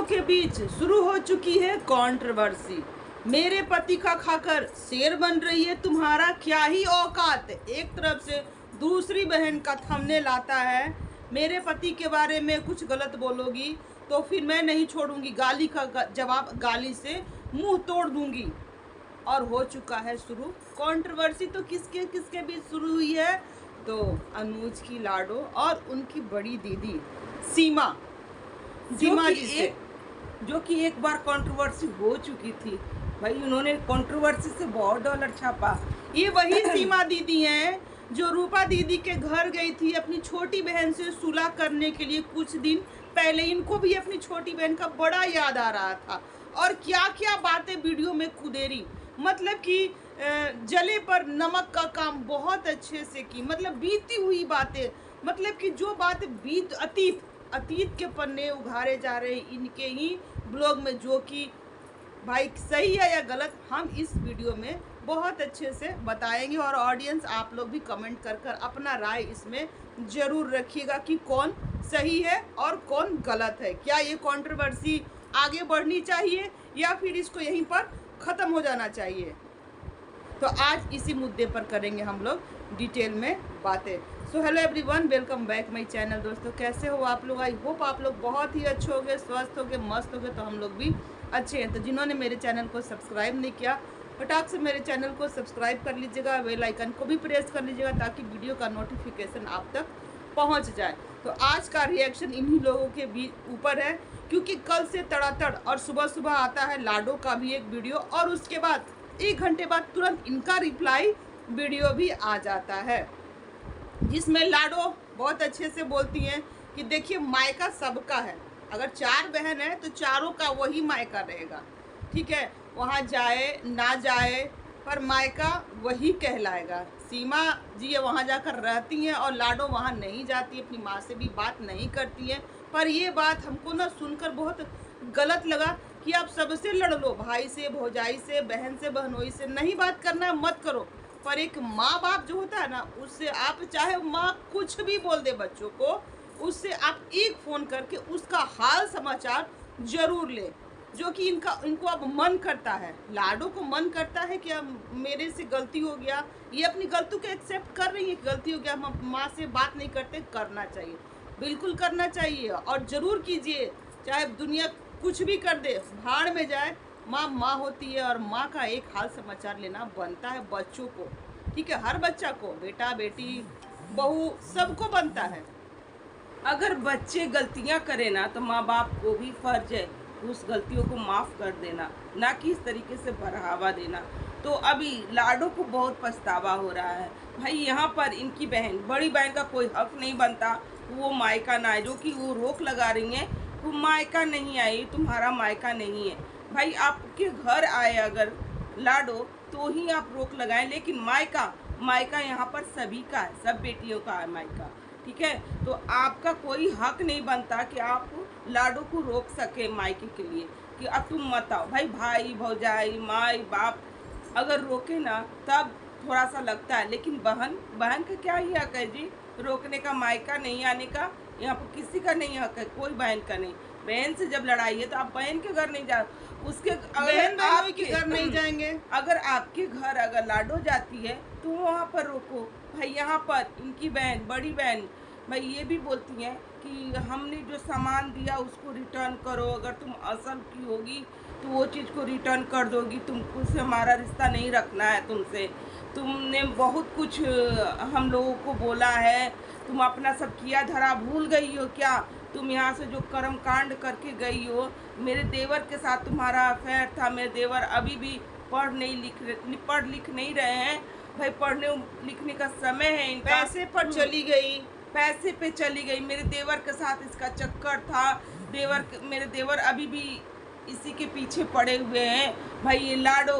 के बीच शुरू हो चुकी है कंट्रोवर्सी। मेरे पति का खाकर शेर बन रही है तुम्हारा क्या ही औकात। एक तरफ से दूसरी बहन का थंबनेल आता है, मेरे पति के बारे में कुछ गलत बोलोगी तो फिर मैं नहीं छोड़ूंगी, गाली का जवाब गाली से मुंह तोड़ दूंगी। और हो चुका है शुरू कंट्रोवर्सी। तो किसके किसके बीच शुरू हुई है? तो अनुज की लाडो और उनकी बड़ी दीदी सीमा जी से, जो कि एक बार कंट्रोवर्सी हो चुकी थी। भाई उन्होंने कंट्रोवर्सी से बहुत डॉलर छापा। ये वही सीमा दीदी हैं जो रूपा दीदी के घर गई थी अपनी छोटी बहन से सुलह करने के लिए कुछ दिन पहले। इनको भी अपनी छोटी बहन का बड़ा याद आ रहा था और क्या क्या बातें वीडियो में कुदेरी। मतलब कि जले पर नमक का काम बहुत अच्छे से की, मतलब बीती हुई बातें, मतलब कि जो बातें अतीत के पन्ने उघारे जा रहे हैं इनके ही ब्लॉग में, जो कि भाई सही है या गलत हम इस वीडियो में बहुत अच्छे से बताएंगे। और ऑडियंस आप लोग भी कमेंट कर कर अपना राय इसमें ज़रूर रखिएगा कि कौन सही है और कौन गलत है। क्या ये कंट्रोवर्सी आगे बढ़नी चाहिए या फिर इसको यहीं पर ख़त्म हो जाना चाहिए? तो आज इसी मुद्दे पर करेंगे हम लोग डिटेल में बातें। So hello everyone, welcome back my channel. दोस्तों कैसे हो आप लोग? आई होप आप लोग बहुत ही अच्छे होंगे, स्वस्थ होंगे, मस्त होंगे। तो हम लोग भी अच्छे हैं। तो जिन्होंने मेरे चैनल को सब्सक्राइब नहीं किया फटाक से मेरे चैनल को सब्सक्राइब कर लीजिएगा, बेल आइकन को भी प्रेस कर लीजिएगा ताकि वीडियो का नोटिफिकेशन आप तक पहुंच जाए। तो आज का रिएक्शन इन्हीं लोगों के ऊपर है, क्योंकि कल से तड़ातड़ और सुबह सुबह आता है लाडो का भी एक वीडियो और उसके बाद 1 घंटे बाद तुरंत इनका रिप्लाई वीडियो भी आ जाता है, जिसमें लाडो बहुत अच्छे से बोलती हैं कि देखिए मायका सबका है, अगर 4 बहन है तो चारों का वही मायका रहेगा, ठीक है, वहाँ जाए ना जाए पर मायका वही कहलाएगा। सीमा जी वहाँ जाकर रहती हैं और लाडो वहाँ नहीं जाती, अपनी माँ से भी बात नहीं करती हैं। पर ये बात हमको ना सुनकर बहुत गलत लगा कि आप सबसे लड़ लो, भाई से, भौजाई से, बहन से, बहनोई से नहीं बात करना मत करो, पर एक माँ बाप जो होता है ना, उससे आप चाहे माँ कुछ भी बोल दे बच्चों को, उससे आप एक फ़ोन करके उसका हाल समाचार जरूर ले। जो कि इनको अब मन करता है, लाडो को मन करता है कि अब मेरे से गलती हो गया, ये अपनी गलती को एक्सेप्ट कर रही है कि गलती हो गया, हम माँ से बात नहीं करते। करना चाहिए, बिल्कुल करना चाहिए और ज़रूर कीजिए, चाहे दुनिया कुछ भी कर दे, भाड़ में जाए, माँ माँ होती है और माँ का एक हाल समाचार लेना बनता है बच्चों को, ठीक है, हर बच्चा को, बेटा बेटी बहू सबको बनता है। अगर बच्चे गलतियां करें ना तो माँ बाप को भी फर्ज है उस गलतियों को माफ़ कर देना, ना कि इस तरीके से बढ़ावा देना। तो अभी लाडो को बहुत पछतावा हो रहा है। भाई यहाँ पर इनकी बहन, बड़ी बहन का कोई हक नहीं बनता वो मायका ना है, जो कि वो रोक लगा रही हैं, वो मायका नहीं आई, तुम्हारा मायका नहीं है। भाई आपके घर आए अगर लाडो तो ही आप रोक लगाएं, लेकिन मायका यहाँ पर सभी का है, सब बेटियों का है मायका, ठीक है। तो आपका कोई हक नहीं बनता कि आप लाडो को रोक सके मायके के लिए कि अब तुम मत आओ। भाई भौजाई माई बाप अगर रोके ना तब थोड़ा सा लगता है, लेकिन बहन का क्या ही हक है जी रोकने का, मायका नहीं आने का यहाँ पर किसी का नहीं हक है, कोई बहन का नहीं। बहन से जब लड़ाई है तो आप बहन के घर नहीं जा, उसके बहन आपके घर नहीं जाएंगे। अगर आपके घर अगर लाडो जाती है तो वहाँ पर रोको। भाई यहाँ पर इनकी बहन, बड़ी बहन भाई ये भी बोलती हैं कि हमने जो सामान दिया उसको रिटर्न करो, अगर तुम असल की होगी तो वो चीज़ को रिटर्न कर दोगी, तुमको से हमारा रिश्ता नहीं रखना है तुमसे, तुमने बहुत कुछ हम लोगों को बोला है, तुम अपना सब किया धरा भूल गई हो क्या? तुम यहाँ से जो कर्म कांड करके गई हो, मेरे देवर के साथ तुम्हारा अफेयर था, मेरे देवर अभी भी पढ़ लिख नहीं रहे हैं। भाई पढ़ने लिखने का समय है इनका, पैसे पर चली गई, पैसे पे चली गई, मेरे देवर के साथ इसका चक्कर था, मेरे देवर अभी भी इसी के पीछे पड़े हुए हैं। भाई ये लाडो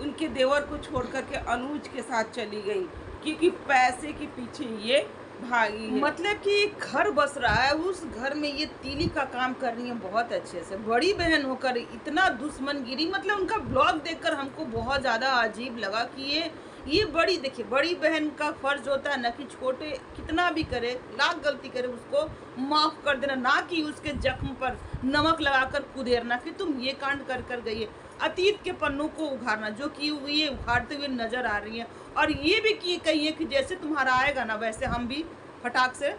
उनके देवर को छोड़ करके अनुज के साथ चली गई क्योंकि पैसे के पीछे ये भागी है। मतलब कि घर बस रहा है, उस घर में ये तीली का काम कर रही है बहुत अच्छे से, बड़ी बहन होकर इतना दुश्मनगिरी। मतलब उनका ब्लॉग देखकर हमको बहुत ज़्यादा अजीब लगा कि ये ये बड़ी, देखिए बड़ी बहन का फर्ज होता है ना कि छोटे कितना भी करे, लाख गलती करे, उसको माफ कर देना, ना कि उसके जख्म पर नमक लगाकर कुदेरना कि तुम ये कांड कर कर गई है। अतीत के पन्नों को उघाड़ना, जो कि ये उघाड़ते हुए नजर आ रही है, और ये भी कि कहिए कि जैसे तुम्हारा आएगा ना वैसे हम भी फटाक से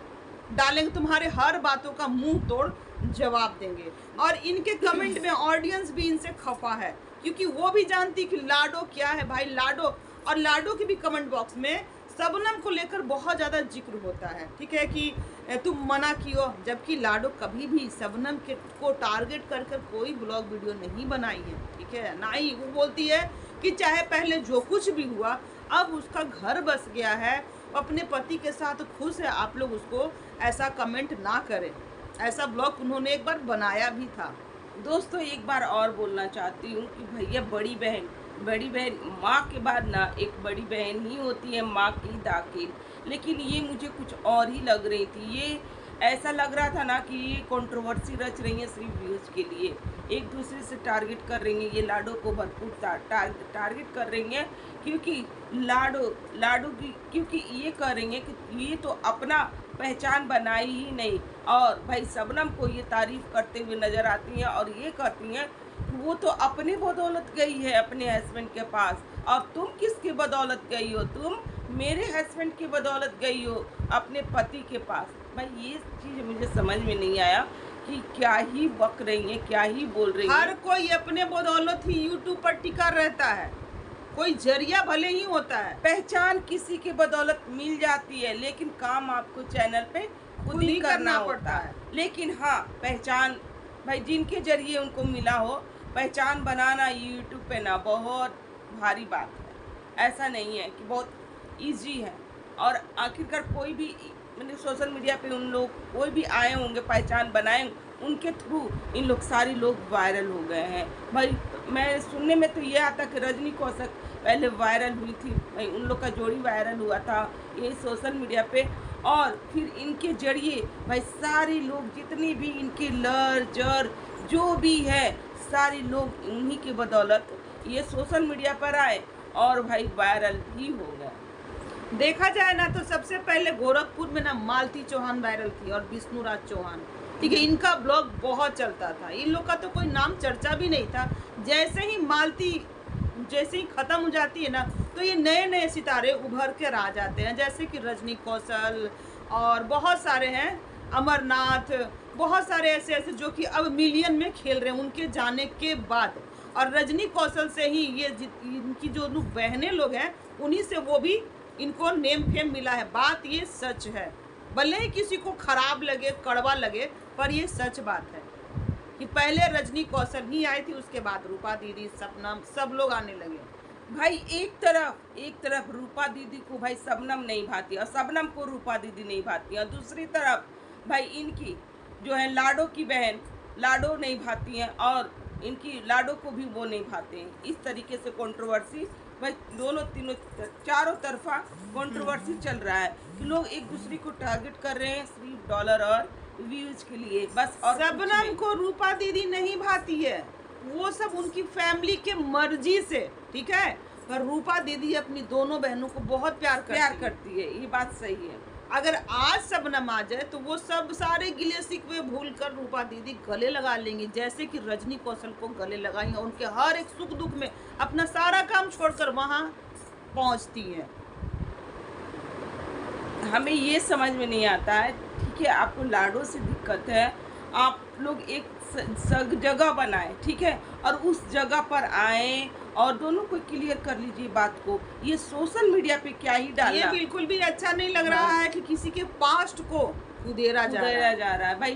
डालेंगे, तुम्हारे हर बातों का मुंह तोड़ जवाब देंगे। और इनके कमेंट में ऑडियंस भी इनसे खफा है, क्योंकि वो भी जानती कि लाडो क्या है भाई, लाडो। और लाडो के भी कमेंट बॉक्स में शबनम को लेकर बहुत ज़्यादा जिक्र होता है, ठीक है, कि तुम मना कियो, जबकि लाडो कभी भी शबनम के को टारगेट कर कर कोई ब्लॉग वीडियो नहीं बनाई है, ठीक है। ना ही वो बोलती है कि चाहे पहले जो कुछ भी हुआ, अब उसका घर बस गया है, अपने पति के साथ खुश है, आप लोग उसको ऐसा कमेंट ना करें। ऐसा ब्लॉग उन्होंने एक बार बनाया भी था। दोस्तों एक बार और बोलना चाहती हूँ कि भैया बड़ी बहन माँ के बाद ना एक बड़ी बहन ही होती है, माँ की दाखिल। लेकिन ये मुझे कुछ और ही लग रही थी, ये ऐसा लग रहा था ना कि ये कंट्रोवर्सी रच रही है सिर्फ व्यूज़ के लिए, एक दूसरे से टारगेट कर रही हैं, ये लाडो को भरपूर टारगेट कर रही हैं, क्योंकि लाडो की, क्योंकि ये कह रही हैं कि ये तो अपना पहचान बनाई ही नहीं, और भाई शबनम को ये तारीफ करते हुए नज़र आती हैं और ये कहती हैं कि वो तो अपने बदौलत गई है अपने हस्बैंड के पास, और तुम किसके बदौलत गई हो, तुम मेरे हस्बैंड की बदौलत गई हो अपने पति के पास। भाई ये चीज़ मुझे समझ में नहीं आया कि क्या ही बक रही हैं, क्या ही बोल रही हैं। हर कोई अपने बदौलत ही यूट्यूब पर टिका रहता है, कोई जरिया भले ही होता है। पहचान किसी के बदौलत मिल जाती है, लेकिन काम आपको चैनल पे खुद ही करना पड़ता है। लेकिन हाँ, पहचान भाई जिनके जरिए उनको मिला हो, पहचान बनाना यूट्यूब पे ना बहुत भारी बात है, ऐसा नहीं है कि बहुत इजी है। और आखिरकार कोई भी मैंने सोशल मीडिया पे उन लोग कोई भी आए होंगे, पहचान बनाए, उनके थ्रू इन लोग सारे लोग वायरल हो गए हैं। भाई मैं सुनने में तो ये आता कि रजनी कौशल पहले वायरल हुई थी, भाई उन लोग का जोड़ी वायरल हुआ था ये सोशल मीडिया पे, और फिर इनके जरिए भाई सारे लोग जितने भी इनके लर जर जो भी है, सारे लोग उन्हीं की बदौलत ये सोशल मीडिया पर आए और भाई वायरल भी हो गए। देखा जाए ना तो सबसे पहले गोरखपुर में ना मालती चौहान वायरल थी और विष्णुराज चौहान, ठीक है, इनका ब्लॉग बहुत चलता था, इन लोग का तो कोई नाम चर्चा भी नहीं था। जैसे ही मालती जैसे ही खत्म हो जाती है ना, तो ये नए नए सितारे उभर कर आ जाते हैं, जैसे कि रजनी कौशल और बहुत सारे हैं, अमरनाथ, बहुत सारे ऐसे ऐसे जो कि अब मिलियन में खेल रहे हैं उनके जाने के बाद। और रजनी कौशल से ही ये इनकी जो बहनें लोग हैं, उन्हीं से वो भी इनको नेम फेम मिला है। बात ये सच है, भले ही किसी को खराब लगे, कड़वा लगे, पर ये सच बात है कि पहले रजनी कौशल ही आई थी, उसके बाद रूपा दीदी, शबनम, सब लोग आने लगे। भाई एक तरफ रूपा दीदी को भाई शबनम नहीं भाती और शबनम को रूपा दीदी नहीं भाती, और दूसरी तरफ भाई इनकी जो है लाडो की बहन लाडो नहीं भाती हैं और इनकी लाडो को भी वो नहीं भाते हैं। इस तरीके से कंट्रोवर्सी भाई दोनों तीनों चारों तरफा कंट्रोवर्सी चल रहा है कि लोग एक दूसरे को टारगेट कर रहे हैं सिर्फ डॉलर और व्यूज के लिए बस। और शबनम को रूपा दीदी नहीं भाती है, वो सब उनकी फैमिली के मर्जी से, ठीक है, पर रूपा दीदी अपनी दोनों बहनों को बहुत प्यार करती है, ये बात सही है। अगर आज शबनम आ जाए तो वो सब सारे गिले शिकवे भूल कर रूपा दीदी गले लगा लेंगी, जैसे कि रजनी कौशल को गले लगाई हैं, उनके हर एक सुख दुख में अपना सारा काम छोड़कर वहां पहुंचती हैं। हमें ये समझ में नहीं आता है, ठीक है, आपको लाडो से दिक्कत है, आप लोग एक जगह बनाए, ठीक है, और उस जगह पर आए और दोनों को क्लियर कर लीजिए बात को। ये सोशल मीडिया पे क्या ही डालना, ये बिल्कुल भी अच्छा नहीं लग रहा है कि किसी के पास्ट को उधेरा जा रहा है। भाई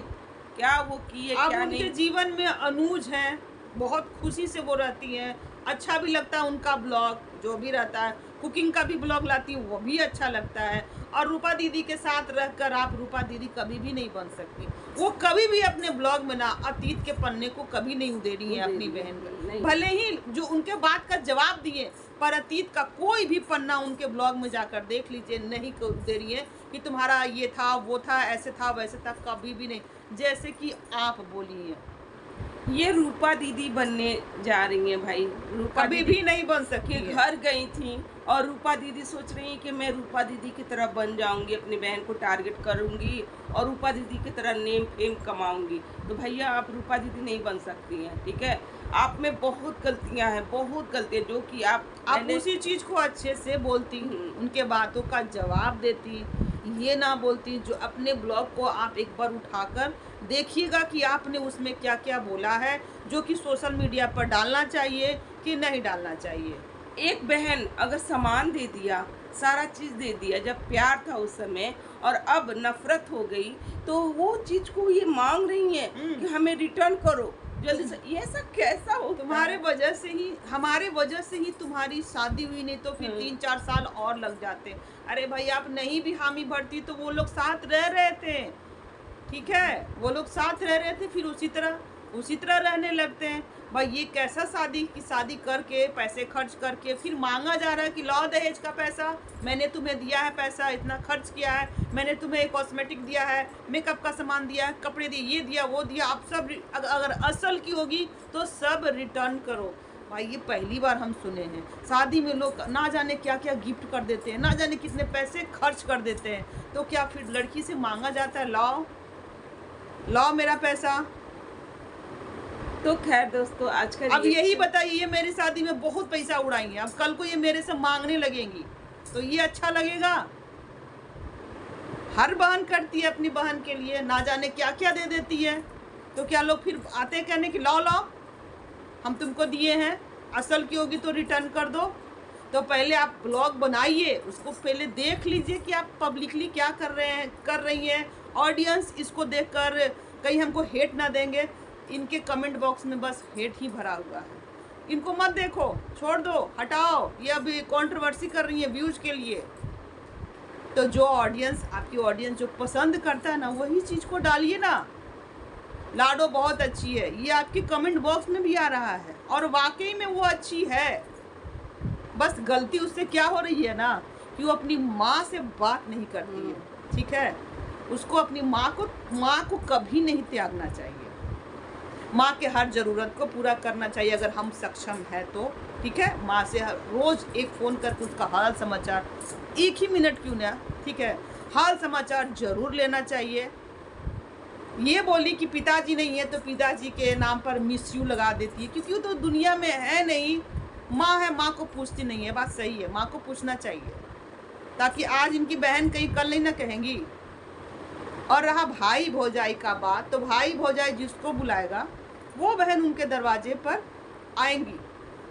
क्या वो किए अब क्या उनके नहीं। जीवन में अनुज हैं, बहुत खुशी से वो रहती हैं, अच्छा भी लगता है उनका ब्लॉग जो भी रहता है, कुकिंग का भी ब्लॉग लाती है वो भी अच्छा लगता है। और रूपा दीदी के साथ रहकर आप रूपा दीदी कभी भी नहीं बन सकती, वो कभी भी अपने ब्लॉग में ना अतीत के पन्ने को कभी नहीं उधेरी है अपनी बहन में, भले ही जो उनके बात का जवाब दिए, पर अतीत का कोई भी पन्ना उनके ब्लॉग में जाकर देख लीजिए, नहीं उधेरी है कि तुम्हारा ये था वो था ऐसे था वैसे था, कभी भी नहीं, जैसे कि आप बोली है। ये रूपा दीदी बनने जा रही हैं भाई। रूपा कभी दीदी भी नहीं बन सकती के है। घर गई थी और रूपा दीदी सोच रही हैं कि मैं रूपा दीदी की तरह बन जाऊंगी, अपनी बहन को टारगेट करूंगी और रूपा दीदी की तरह नेम फेम कमाऊंगी। तो भैया आप रूपा दीदी नहीं बन सकती हैं, ठीक है। आप में बहुत गलतियां हैं, बहुत गलतियां जो कि आप उसी चीज को अच्छे से बोलती, उनके बातों का जवाब देती, ये ना बोलती। जो अपने ब्लॉग को आप एक बार उठाकर देखिएगा कि आपने उसमें क्या क्या बोला है, जो कि सोशल मीडिया पर डालना चाहिए कि नहीं डालना चाहिए। एक बहन अगर सामान दे दिया, सारा चीज़ दे दिया, जब प्यार था उस समय, और अब नफरत हो गई, तो वो चीज़ को ये मांग रही है कि हमें रिटर्न करो जल्दी से। ये सब कैसा हो? तुम्हारे वजह से ही, हमारे वजह से ही तुम्हारी शादी हुई, नहीं तो फिर 3-4 साल और लग जाते। अरे भाई आप नहीं भी हामी भरती तो वो लोग साथ रह रहे थे, ठीक है, वो लोग साथ रह रहे थे, फिर उसी तरह रहने लगते हैं। भाई ये कैसा शादी करके पैसे खर्च करके फिर मांगा जा रहा है कि लाओ दहेज का पैसा, मैंने तुम्हें दिया है पैसा, इतना खर्च किया है, मैंने तुम्हें कॉस्मेटिक दिया है, मेकअप का सामान दिया है, कपड़े दिए, ये दिया वो दिया, आप सब अगर असल की होगी तो सब रिटर्न करो। भाई ये पहली बार हम सुने हैं। शादी में लोग ना जाने क्या क्या गिफ्ट कर देते हैं, ना जाने कितने पैसे खर्च कर देते हैं, तो क्या फिर लड़की से मांगा जाता है लाओ मेरा पैसा? तो खैर दोस्तों, आज का अब यही बताइए, ये मेरी शादी में बहुत पैसा उड़ाएंगे, अब कल को ये मेरे से मांगने लगेंगी तो ये अच्छा लगेगा? हर बहन करती है अपनी बहन के लिए, ना जाने क्या क्या दे देती है, तो क्या लोग फिर आते कहने कि लाओ हम तुमको दिए हैं, असल की होगी तो रिटर्न कर दो। तो पहले आप ब्लॉग बनाइए, उसको पहले देख लीजिए कि आप पब्लिकली क्या कर रही हैं। ऑडियंस इसको देखकर कहीं हमको हेट ना देंगे। इनके कमेंट बॉक्स में बस हेट ही भरा हुआ है, इनको मत देखो, छोड़ दो, हटाओ। ये अभी कंट्रोवर्सी कर रही है व्यूज के लिए। तो जो ऑडियंस, आपकी ऑडियंस जो पसंद करता है ना, वही चीज़ को डालिए ना। लाडो बहुत अच्छी है, ये आपके कमेंट बॉक्स में भी आ रहा है और वाकई में वो अच्छी है। बस गलती उससे क्या हो रही है ना, कि वो अपनी माँ से बात नहीं करती है, ठीक है। उसको अपनी माँ को कभी नहीं त्यागना चाहिए। माँ के हर ज़रूरत को पूरा करना चाहिए अगर हम सक्षम है तो, ठीक है। माँ से रोज़ एक फ़ोन करके उसका हाल समाचार, 1 ही मिनट क्यों ना, ठीक है, हाल समाचार ज़रूर लेना चाहिए। ये बोली कि पिताजी नहीं है तो पिताजी के नाम पर मिसयू लगा देती है, क्योंकि वो तो दुनिया में है नहीं। माँ है, माँ को पूछती नहीं है, बात सही है, माँ को पूछना चाहिए, ताकि आज इनकी बहन कहीं कल नहीं ना कहेंगी। और रहा भाई भौजाई का बात, तो भाई भौजाई जिसको बुलाएगा वो बहन उनके दरवाजे पर आएंगी,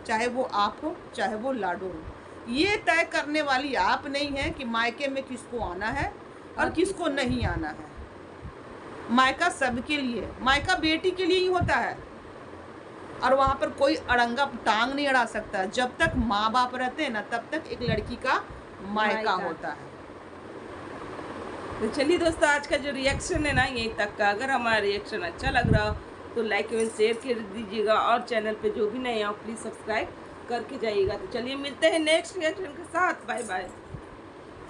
चाहे वो आप हो चाहे वो लाडो हो। ये तय करने वाली आप नहीं है कि मायके में किसको आना है और किसको नहीं आना है। मायका सबके लिए, मायका बेटी के लिए ही होता है, और वहाँ पर कोई अड़ंगा टांग नहीं अड़ा सकता। जब तक माँ बाप रहते हैं ना, तब तक एक लड़की का मायका होता है। तो चलिए दोस्तों, आज का जो रिएक्शन है ना, यहीं तक का। अगर हमारा रिएक्शन अच्छा लग रहा हो तो लाइक एवं शेयर कर दीजिएगा, और चैनल पे जो भी नए हो प्लीज़ सब्सक्राइब करके जाइएगा। तो चलिए मिलते हैं नेक्स्ट रिएक्शन के साथ। Bye bye.